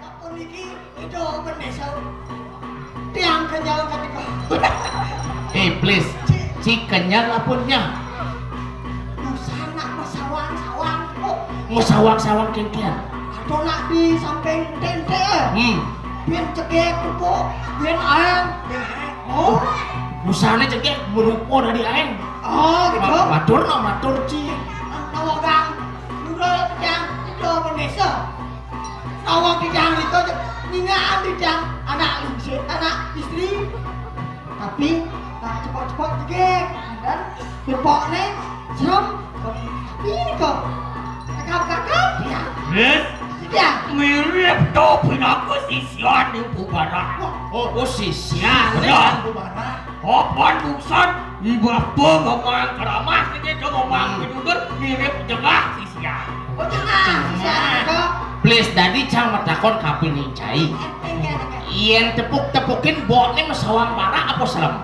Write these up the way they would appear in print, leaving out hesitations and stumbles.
Aku niki itu pendesa. Tiang kenyal ketika. Please. Si kenyal apunnya. Musana masawang-sawang. Musawang-sawang kenkian. Atau nak di samping tente. Biar cekek pupuk, biar aeng. Oh. Musane cekek merupo dari aeng. Oh gitu. Matur ci. Nawagang. Nurut yang itu pendesa. Nawang di jang itu ningaan di jang anak istri. Tapi tak cepat-cepat cekek dan bepoknya serem. Tapi ini kok kakak dia. Dia mirip to pinaku sisian di Bubarak. Sisian Bubarak. Apaan buksan? Ibapo ngomong keramah saja do ngomong kedudur mirip jengah sisian. Oh jangan, siapa? Please tadi cang metakon kaping cai. Yen tepuk-tepukin bokne mesawang para apa serem?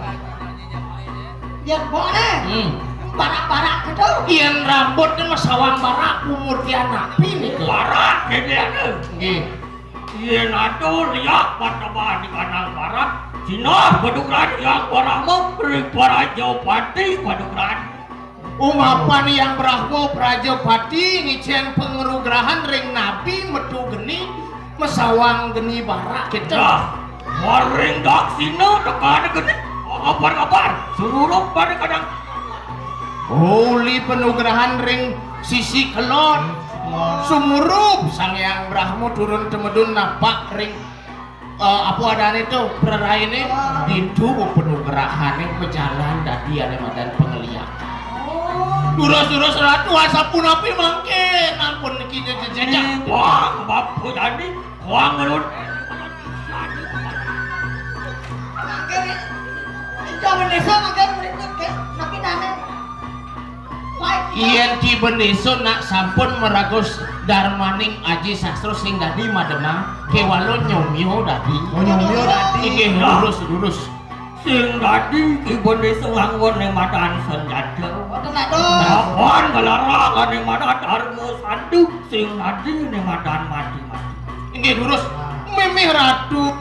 Yang bokne? Barak-barak gitu. Yen rambutnya mesawang para umur tiana. Pilih ke Barak gede ada. Nggih. Yen ado liak patah di kanang barat. Cina badugran yang warahmu beri Praja Pati badugran. Umapan yang Brahmo Prajapati ngicen pengerugrahan ring nabi metu geni mesawang geni barak gitu. Nah, waring dak sina dekat gede. Kabar suruh pada kadang. Holy penugrahan ring sisi kelon. Sumurup sang yang Brahmo turun temedun napak ring apa adane itu praraine itu penugrahan yang pejalan dadi ane madan pengeliakan. Duras-duras ratu asapun api mangke ampun niki jejak. Wah, bapu tadi wang nurut. Mangke itu Indonesia mangke mereka ke tapi nane. Yen ki beneso nak sampun meragos darmaning aji sastro sing dadi mademang kewalo nyomyo dadi. Nyomyo dadi. Nggih lurus. Sing dadi ibune sewanggon ning madan senjata. Boten ado. Apaan galarang ning madan Darmo Sandu sing dadi ning madan mati-mati. Nggih lurus. Mimih ratu.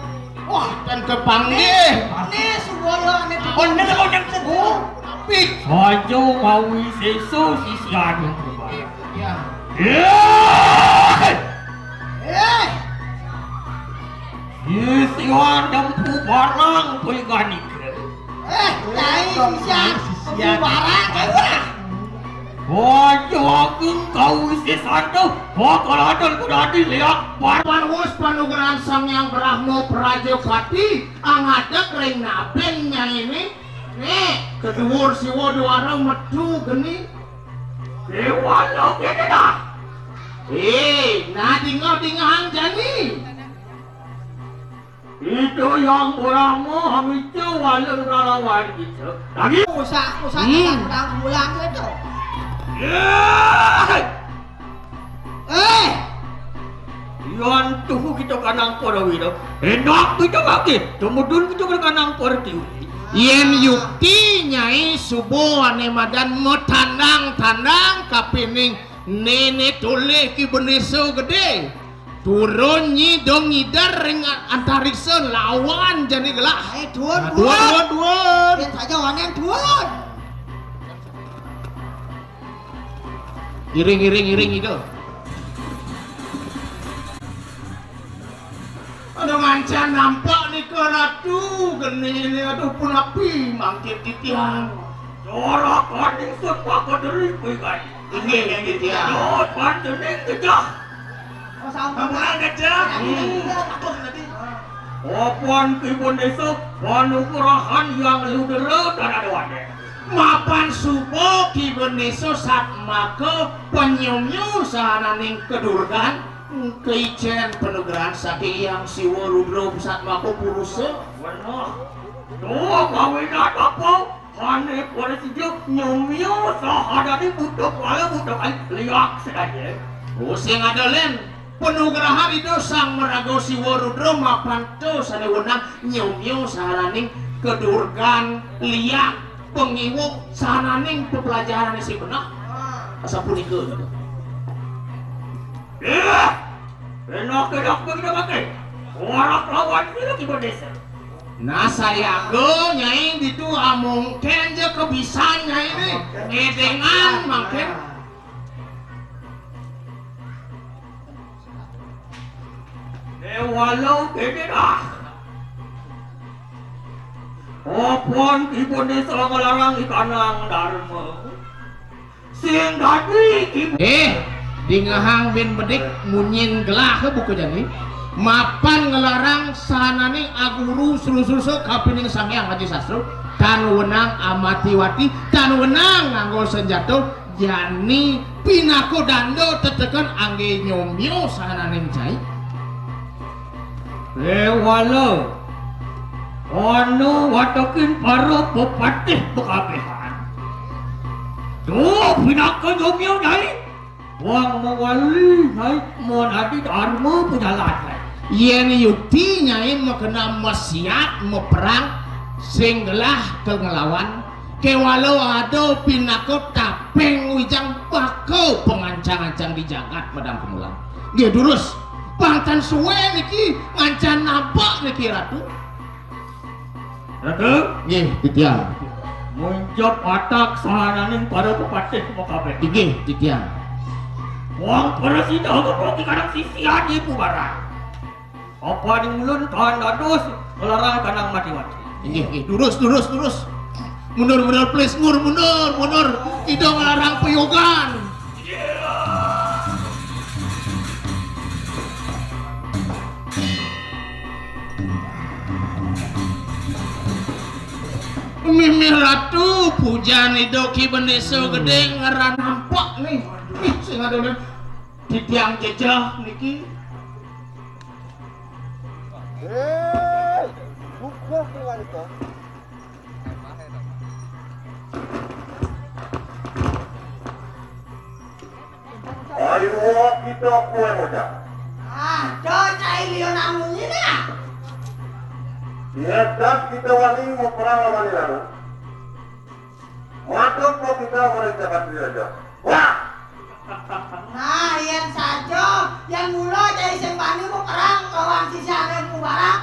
Wah, dan kepanggih. Ini suboyo ane Bener kok yang sebuah. Tapi Saja mawi sesu sisian yang berubah. ya. Sisian dempu barang peganik. Cai siang barang kan. Wajah kau isi sandu, kalau ada kuda dilihat Parwus panugrahan sang yang Brahmo Prajapati angadek ring napengnya ini. Nih, kedua siwa dua metu geni. dewa lo gede dah. Nah tinggal jani. Itu yang orangmu hamicu walau relawan gitu. Lagi. Usah tentang bulan itu. Yan tuhu kita kanang porawiro. Enak kita lagi. Kemudian kita kanang portiu. Yen yukti nyai subo ane madan mo tandang kapining nene toleh ki beneso gede turun nyi dong ngidar ring antariksa lawan jani gelak Duan. Yang saja wanen duan. iring itu aduh mancan nampak nih ke ratu geni ini aduh pun api mangkit di tiang Corak kanding sut pakot dari kuikan. ini tiang Jod pantuning gejah. Kamuan gajah takut nanti. Apaan kibun desa panukurahan yang ludera dan ada wadah. mapan subo ki beneso sat maka penyumyu sahananing kedurgan keijen penugrahan saking yang siwa rudro sat maka purusa Benar. Tuh kawinat apa? Ane pada sejak nyumyo sahadani butuh wala butuh liak saja. sing ada len penugrahan itu sang merago siwa rudro mapan to sane wenang nyumyu sahananing kedurgan liak pengiwuk sahananing pepelajaran si benak asa punika Enak kita pakai. Warak lawan kita di desa. Nah saya ke nyai itu mungkin je kebisan nyai ini edengan makin walau gede dah. Apun ibu desa melarang ikanang dharma. Sing dadi ibu. Di ngahang bin bedik munyin gelah ke buku jadi mapan ngelarang sahanane aguru selusuh kapining Sanghyang Haji Sastro tan wenang amatiwati tan wenang nganggo senjata jani pinako dando tetekan angge nyomyo sahanane cai Walau anu watokin para bupati bekabehan. Tuh pinaka nyomyo nyai. Wang mawali nyai mon adi dharma punya ladai. Yen yukti nyai makena mesiat meperang singgelah ke ngelawan ke walau ada pinako tapeng wijang bako pengancang-ancang di jagat medang kemulang. Nggih durus pangtan suwe niki ngancan nampak niki ratu. Ratu Nggih titiang. Munjab atak sahananing para bupati kabeh. Nggih titiang. Wang presiden kepoki kadang sisian ibu barang. Apa di mulun tahan dados melarang kanang mati-mati. Nggih durus. Mundur please mundur. Tidak melarang peyogan. Mimi ratu pujan idoki bendeso gede ngaran nampak nih. Ih sing adone di tiang jejah niki. Bukan dengan itu. Ayo kita kue muda. Cocai lion amun ini lah. Biarkan kita wali mau perang lawan lalu. Masuk mau kita mereka saja. Wah. Nah, yang saja yang mula cai sembani mau perang lawan sisa mubarak.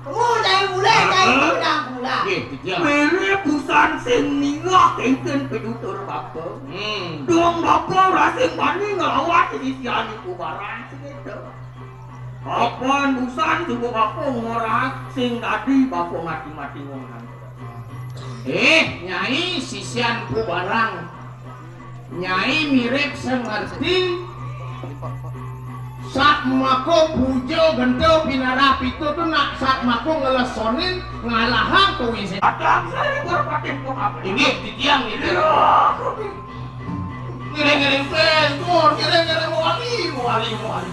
Kamu cai mulai cai pedang pula. Nggih titiang. Mere busan sing ningah kengken pedutur bapa. Dong bapa rasing bani ngelawan sisian ibu barang segitu. Apaan busan ibu bapa ngorang sing tadi bapa mati-mati ngomong. Nyai sisian ku barang. Nyai mirip sengerti saat mako pujo gento pinarap itu tuh nak saat mako ngelesonin ngalahang tuh isi Adang saya berpatin kok apa? ini di tiang itu ngiring-ngiring pentur ngiring-ngiring wali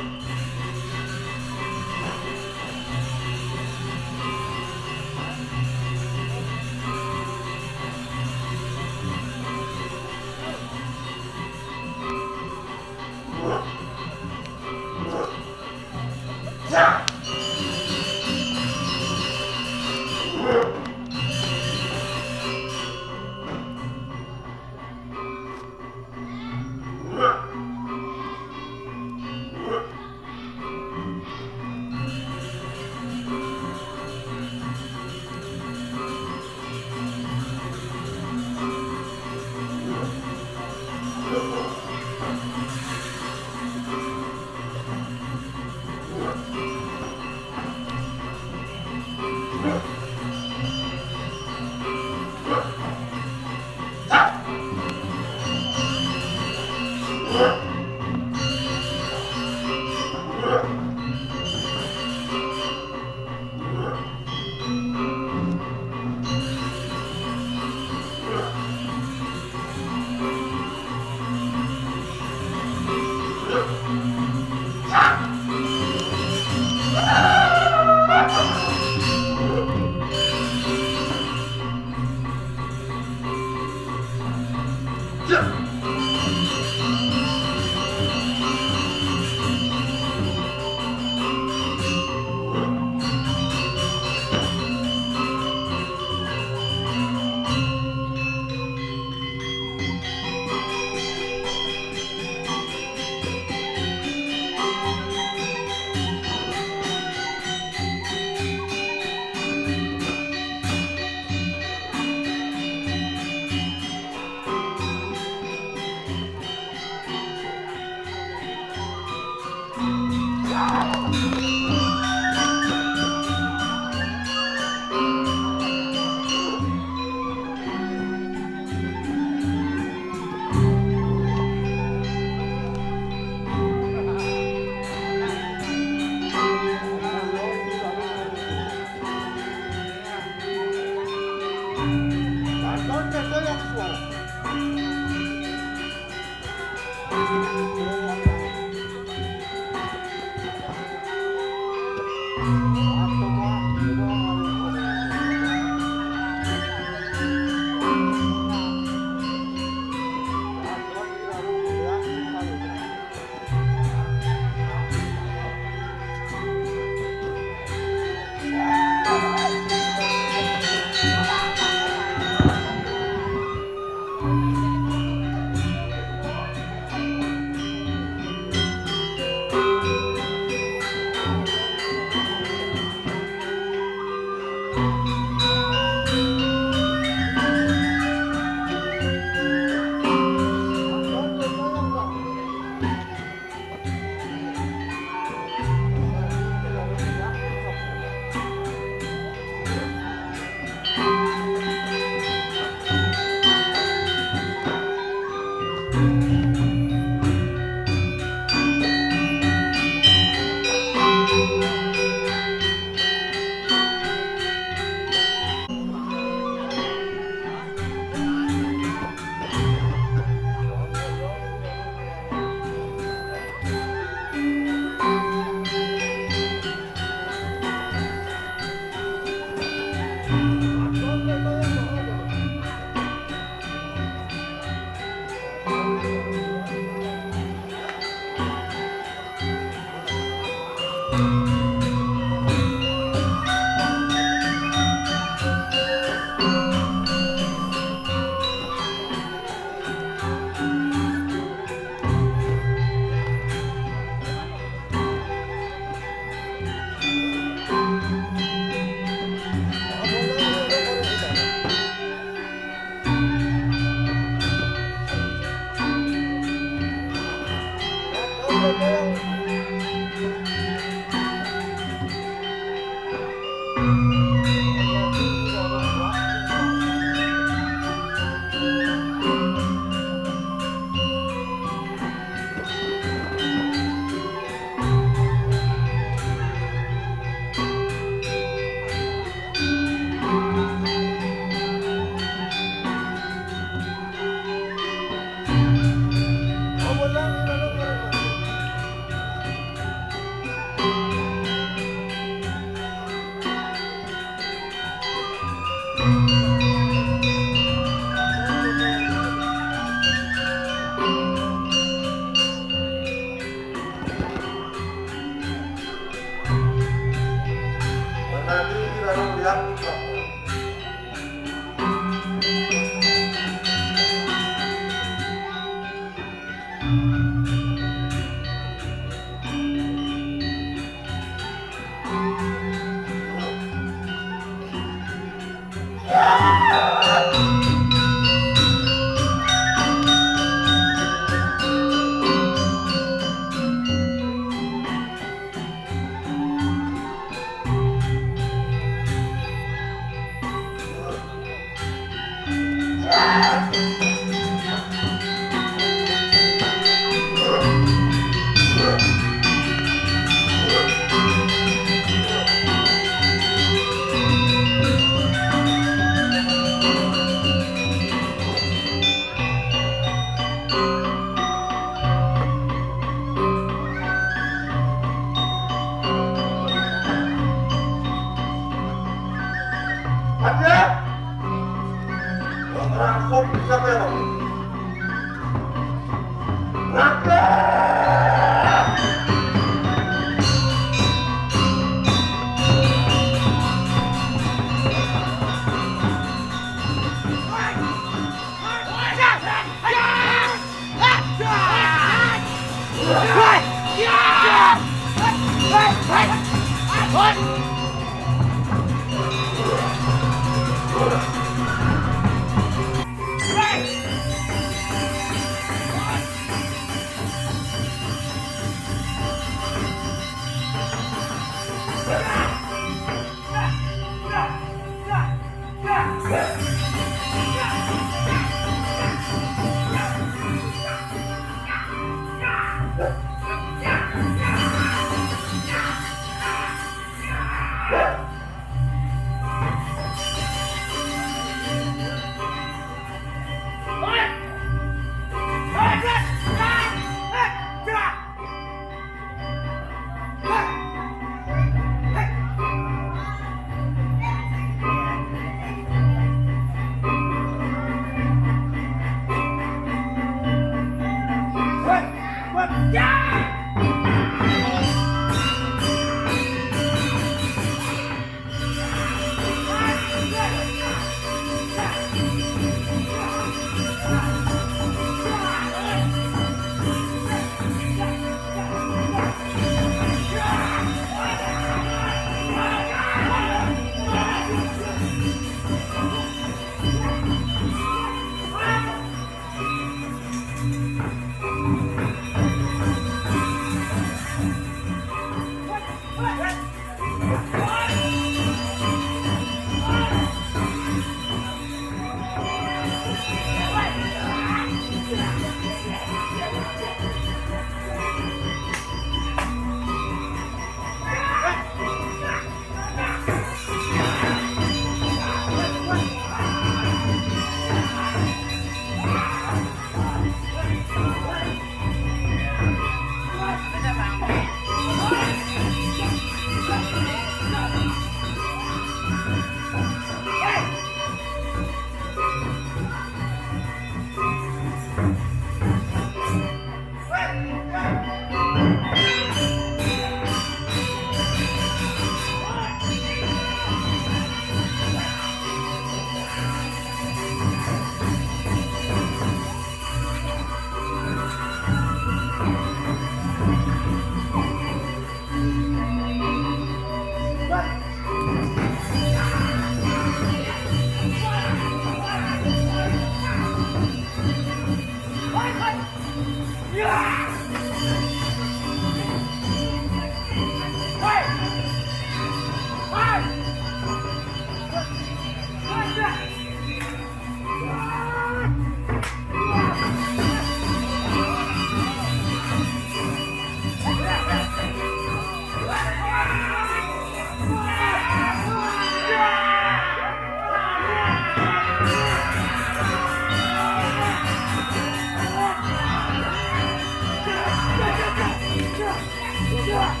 Yeah.